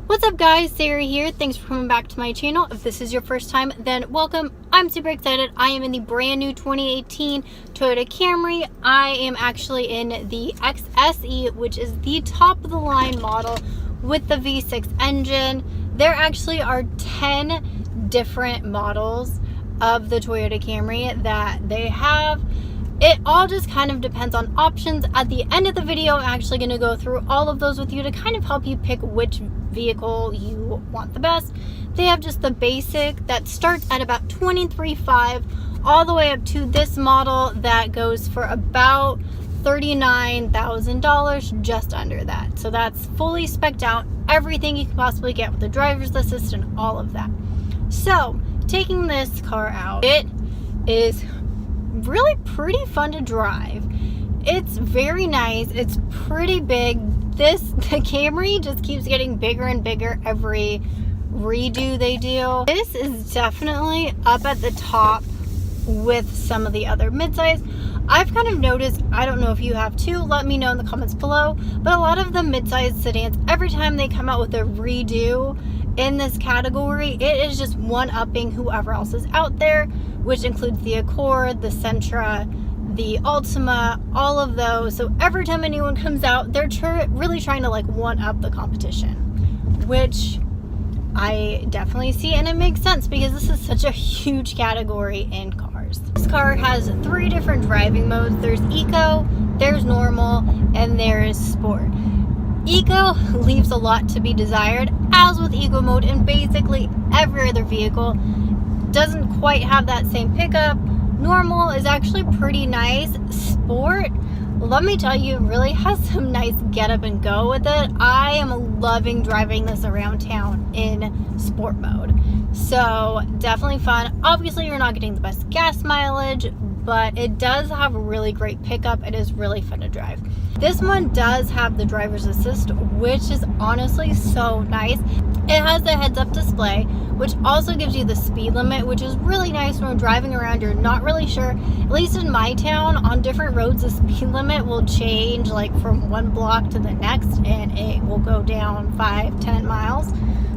What's up guys, Sarah here. Thanks for coming back to my channel. If this is your first time, then welcome. I'm super excited. I am in the brand new 2018 Toyota Camry. I am actually in the XSE, which is the top of the line model with the V6 engine. There actually are 10 different models of the Toyota Camry that they have. It all just kind of depends on options. At the end of the video, I'm actually going to go through all of those with you to kind of help you pick which vehicle you want the best. They have just the basic that starts at about $23,500 all the way up to this model that goes for about $39,000, just under that. So that's fully spec'd out, everything you can possibly get with the driver's assist and all of that. So taking this car out, it is really pretty fun to drive. It's very nice. It's pretty big. The Camry just keeps getting bigger and bigger every redo they do. This is definitely up at the top with some of the other midsize. I've kind of noticed, I don't know if you have too, let me know in the comments below, but a lot of the midsize sedans, every time they come out with a redo in this category, it is just one-upping whoever else is out there, which includes the Accord, the Sentra, the Altima, all of those. So every time a new one comes out, they're really trying to like one-up the competition, which I definitely see, and it makes sense because this is such a huge category in cars. This car has 3 different driving modes. There's Eco, there's Normal, and there's Sport. Eco leaves a lot to be desired, as with Eco mode, and basically every other vehicle doesn't quite have that same pickup. Normal is actually pretty nice. Sport, let me tell you, really has some nice get up and go with it. I am loving driving this around town in sport mode. So definitely fun. Obviously you're not getting the best gas mileage, but it does have a really great pickup. It is really fun to drive. This one does have the driver's assist, which is honestly so nice. It has the heads-up display, which also gives you the speed limit, which is really nice when we're driving around. You're not really sure, at least in my town, on different roads, the speed limit will change like from one block to the next, and it will go down 5-10 miles.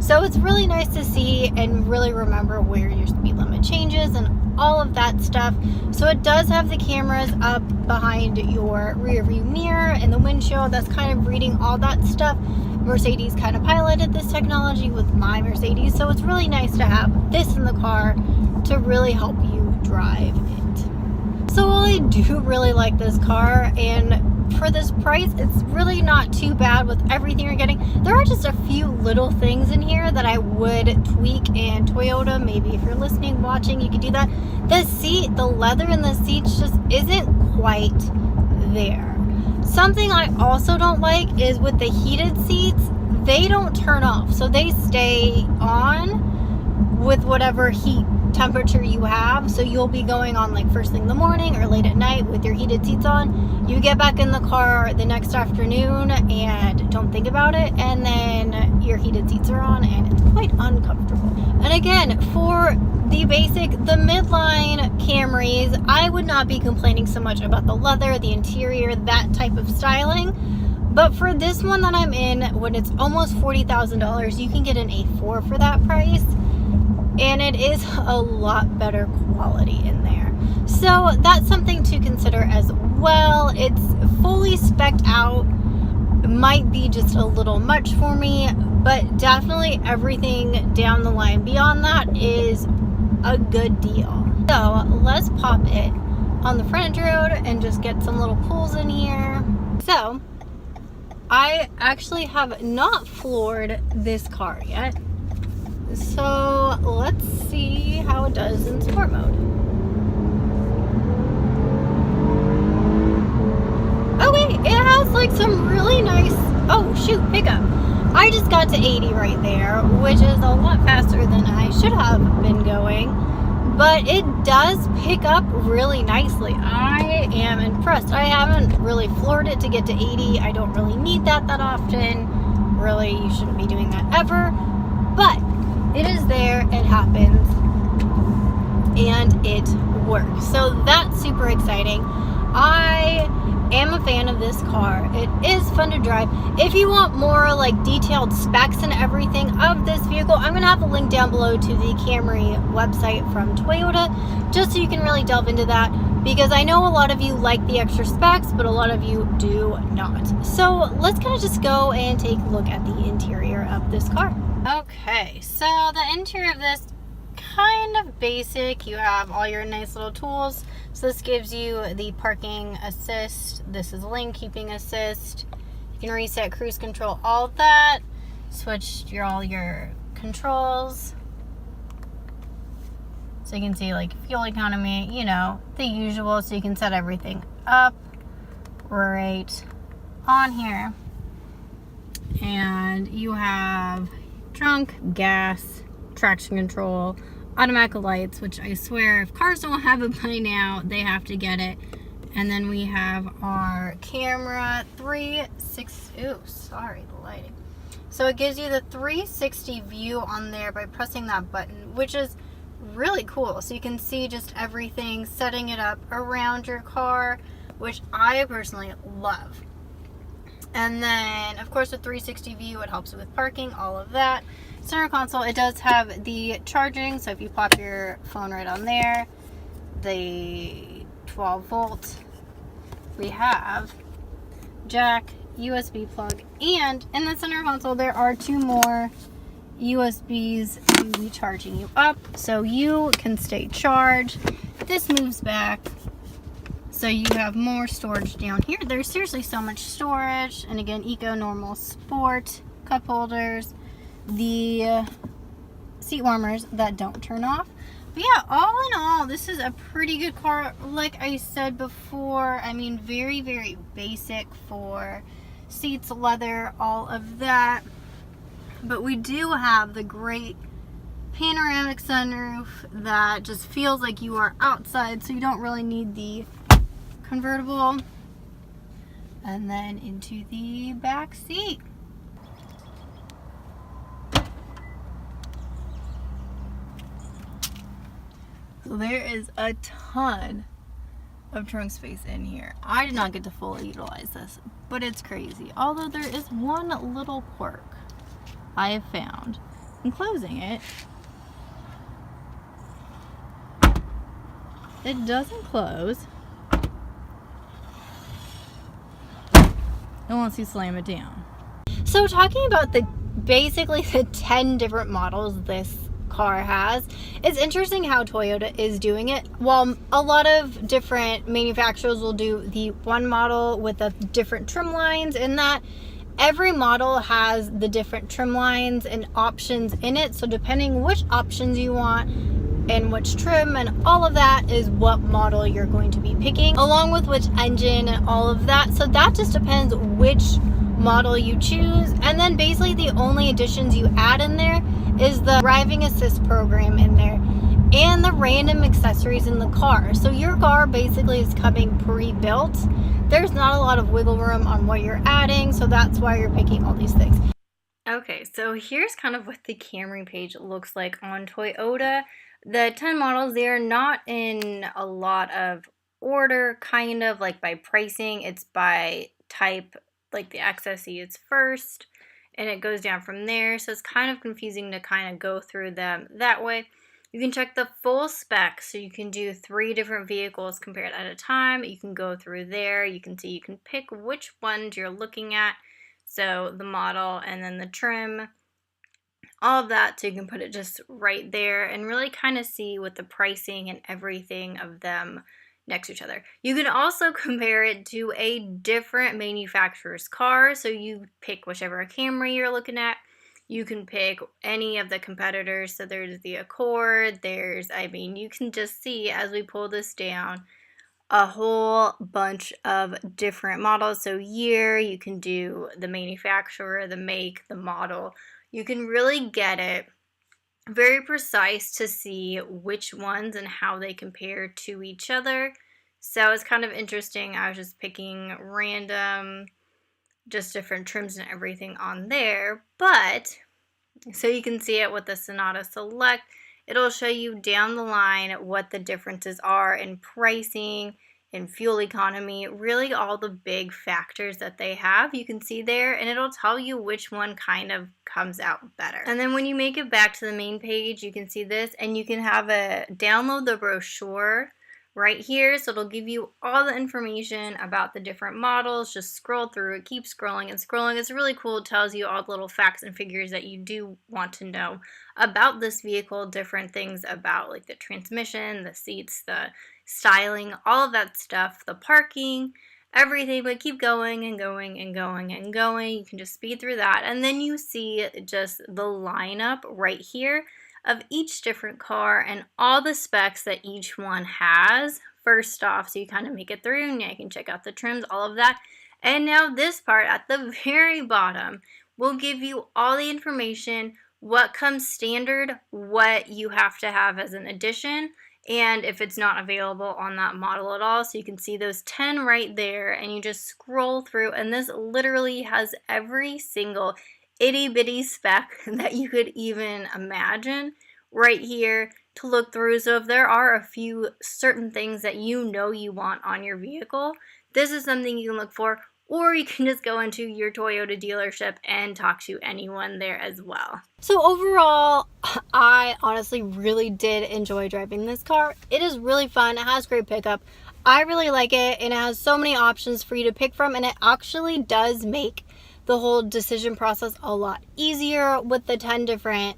So it's really nice to see and really remember where your speed limit changes and all of that stuff. So it does have the cameras up behind your rear view mirror and the windshield that's kind of reading all that stuff. Mercedes kind of piloted this technology with my Mercedes, so it's really nice to have this in the car to really help you drive it. So while I do really like this car, and for this price, it's really not too bad with everything you're getting. There are just a few little things in here that I would tweak, and Toyota, maybe if you're listening, watching, you could do that. The seat, the leather in the seats just isn't quite there. Something I also don't like is with the heated seats, they don't turn off. So they stay on with whatever heat temperature you have. So you'll be going on like first thing in the morning or late at night with your heated seats on. You get back in the car the next afternoon and don't think about it, and then your heated seats are on and it's quite uncomfortable. And again, for the basic, the midline Camrys, I would not be complaining so much about the leather, the interior, that type of styling. But for this one that I'm in, when it's almost $40,000, you can get an A4 for that price. And it is a lot better quality in there. So that's something to consider as well. It's fully spec'd out. It might be just a little much for me, but definitely everything down the line beyond that is a good deal. So let's pop it on the front road and just get some little pulls in here. So I actually have not floored this car yet. So let's see how it does in sport mode. Okay, it has like some really nice, oh shoot, pickup. I just got to 80 right there, which is a lot faster than I should have been going, but it does pick up really nicely. I am impressed. I haven't really floored it to get to 80. I don't really need that often. Really, you shouldn't be doing that ever, but it is there, it happens, and it works. So that's super exciting. I am a fan of this car. It is fun to drive. If you want more like detailed specs and everything of this vehicle, I'm going to have a link down below to the Camry website from Toyota, just so you can really delve into that, because I know a lot of you like the extra specs, but a lot of you do not. So let's kind of just go and take a look at the interior of this car. Okay, so the interior of this, kind of basic. You have all your nice little tools. So this gives you the parking assist. This is lane keeping assist. You can reset cruise control, all of that. Switch all your controls. So you can see like fuel economy, you know, the usual. So you can set everything up right on here. And you have trunk, gas, traction control, automatic lights, which I swear if cars don't have it by now, they have to get it. And then we have our camera 360. Ooh, sorry, the lighting. So it gives you the 360 view on there by pressing that button, which is really cool. So you can see just everything, setting it up around your car, which I personally love. And then, of course, with 360 view, it helps with parking, all of that. Center console, it does have the charging, so if you pop your phone right on there, the 12 volt, we have jack, USB plug, and in the center console there are 2 more USBs to be charging you up, so you can stay charged. This moves back, so you have more storage down here. There's seriously so much storage, and again, eco, normal, sport, cup holders, the seat warmers that don't turn off. But yeah, all in all, this is a pretty good car. Like I said before, I mean, very, very basic for seats, leather, all of that. But we do have the great panoramic sunroof that just feels like you are outside, so you don't really need the convertible. And then into the back seat. So there is a ton of trunk space in here. I did not get to fully utilize this, but it's crazy. Although there is one little quirk I have found in closing it. It doesn't close unless you slam it down. So talking about basically the 10 different models this car has, it's interesting how Toyota is doing it. While a lot of different manufacturers will do the one model with the different trim lines, in that every model has the different trim lines and options in it. So depending which options you want and which trim and all of that is what model you're going to be picking, along with which engine and all of that. So that just depends which model you choose. And then basically the only additions you add in there is the driving assist program in there and the random accessories in the car. So your car basically is coming pre-built. There's not a lot of wiggle room on what you're adding, so that's why you're picking all these things. Okay, so here's kind of what the Camry page looks like on Toyota. The 10 models, they're not in a lot of order, kind of like by pricing. It's by type, like the XSE is first, and it goes down from there. So it's kind of confusing to kind of go through them that way. You can check the full specs, so you can do 3 different vehicles compared at a time. You can go through there. You can see, you can pick which ones you're looking at. So the model and then the trim, all of that, so you can put it just right there and really kind of see what the pricing and everything of them next to each other. You can also compare it to a different manufacturer's car, so you pick whichever Camry you're looking at. You can pick any of the competitors. So there's the Accord, I mean, you can just see as we pull this down, a whole bunch of different models. So year, you can do the manufacturer, the make, the model. You can really get it very precise to see which ones and how they compare to each other. So it's kind of interesting. I was just picking random, just different trims and everything on there. But, so you can see it with the Sonata Select. It'll show you down the line what the differences are in pricing and fuel economy, really all the big factors that they have, you can see there, and it'll tell you which one kind of comes out better. And then when you make it back to the main page, you can see this, and you can have a download the brochure right here, so it'll give you all the information about the different models. Just scroll through it, keep scrolling and scrolling. It's really cool. It tells you all the little facts and figures that you do want to know about this vehicle, different things about like the transmission, the seats, the styling, all of that stuff, the parking, everything. But keep going and going and going and going. You can just speed through that, and then you see just the lineup right here of each different car and all the specs that each one has first off, so you kind of make it through, and yeah, you can check out the trims, all of that. And now this part at the very bottom will give you all the information, what comes standard, what you have to have as an addition, and if it's not available on that model at all. So you can see those 10 right there, and you just scroll through, and this literally has every single itty bitty spec that you could even imagine right here to look through. So if there are a few certain things that you know you want on your vehicle, this is something you can look for, or you can just go into your Toyota dealership and talk to anyone there as well. So overall, I honestly really did enjoy driving this car. It is really fun. It has great pickup. I really like it, and it has so many options for you to pick from, and it actually does make the whole decision process a lot easier with the 10 different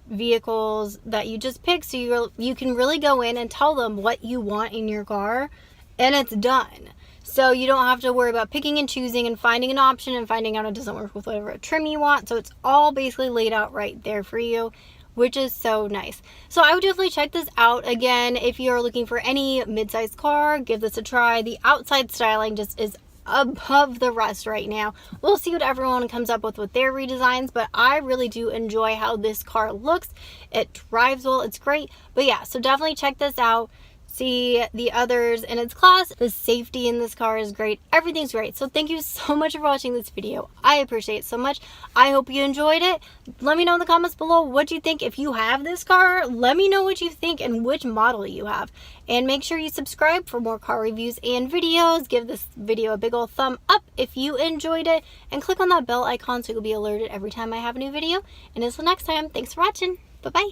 vehicles that you just pick. So you can really go in and tell them what you want in your car, and it's done. So you don't have to worry about picking and choosing and finding an option and finding out it doesn't work with whatever trim you want. So it's all basically laid out right there for you, which is so nice. So I would definitely check this out. Again, if you're looking for any mid-sized car, give this a try. The outside styling just is above the rest right now. We'll see what everyone comes up with their redesigns, but I really do enjoy how this car looks. It drives well, it's great. But yeah, so definitely check this out. See the others in its class. The safety in this car is great. Everything's great. So thank you so much for watching this video. I appreciate it so much. I hope you enjoyed it. Let me know in the comments below what you think. If you have this car, let me know what you think and which model you have. And make sure you subscribe for more car reviews and videos. Give this video a big old thumb up if you enjoyed it. And click on that bell icon so you'll be alerted every time I have a new video. And until next time, thanks for watching. Bye-bye.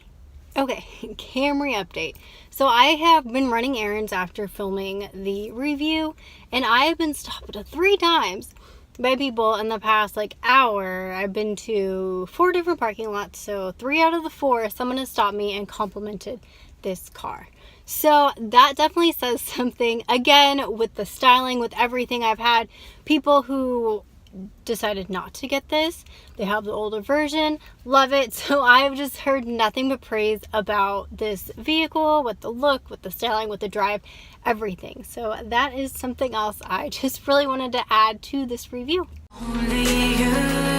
Okay, Camry update. So I have been running errands after filming the review, and I have been stopped 3 times by people in the past hour. I've been to 4 different parking lots, so 3 out of the 4 someone has stopped me and complimented this car. So that definitely says something. Again, with the styling, with everything, I've had people who decided not to get this. They have the older version, love it. So I've just heard nothing but praise about this vehicle, with the look, with the styling, with the drive, everything. So that is something else I just really wanted to add to this review. Only you.